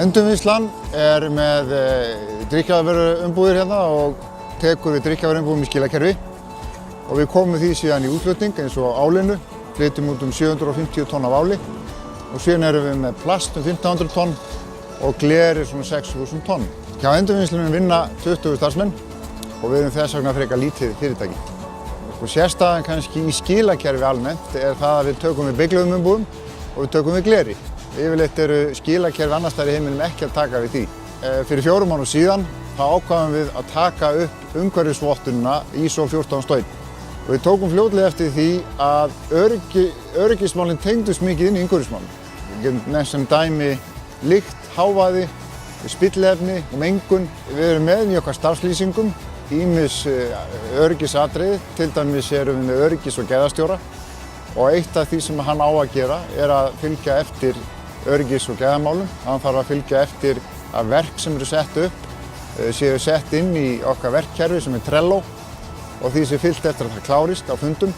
Endurvinnslan með drykkjarvöruumbúðir hérna og tekur við drykkjarvöruumbúðum í skilakerfi og við komum því síðan í útflutning eins og álinu, flytjum út 750 tonn af áli og síðan erum við með plast 1500 tonn og gleri svona 6000 tonn. Hjá endurvinnslunum vinna 20 starfsmenn og við erum þess vegna frekar lítið fyrirtæki. Sérstæðan kannski í skilakerfi almennt það að við tökum við byggluðum umbúðum og við tökum við gleri. Yfirleitt eru skilakerfi annars staðar í heiminum ekki að taka við því. Fyrir 4 mánuðum síðan þá ákváðum við að taka upp umhverfisvottunina ISO 14001. Og við tókum fljótlega eftir því að öryggismálin tengdust mikið inn í umhverfismálin. Við getum nefnt sem dæmi lykt, hávaði, spillefni og mengun. Við erum með í okkar starfslýsingum ýmis öryggisatriði, til dæmis erum við með öryggis- og gæðastjóra og eitt af því sem hann á að gera er að fylgja eftir öryggis- og gæðamálum. Hann þarf að fylgja eftir að verk sem eru sett upp séu sett inn í okkar verkkerfi sem er Trello og því sé fylgt eftir að það klárist á fundum.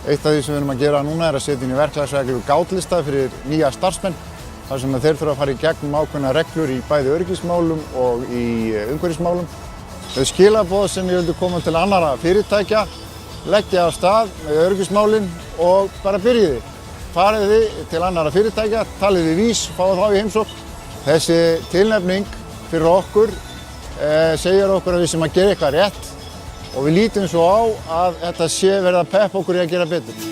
Eitt af því sem við erum að gera núna er að setja inn í verklagsreglur gátlista fyrir nýja starfsmenn þar sem þeir þurfa að fara í gegnum ákveðnar reglur í bæði öryggismálum og í umhverfismálum. Þau skilaboð sem ég vildi koma til annarra fyrirtækja, leggja af stað með öryggismálin og bara byrjiði. Farið þið til annarra fyrirtækja, talið við vís, fáið þá í heimsókn. Þessi tilnefning fyrir okkur segir okkur að við sem að gera eitthvað rétt og við lítum svo á að þetta sé verið að peppa okkur í að gera betur.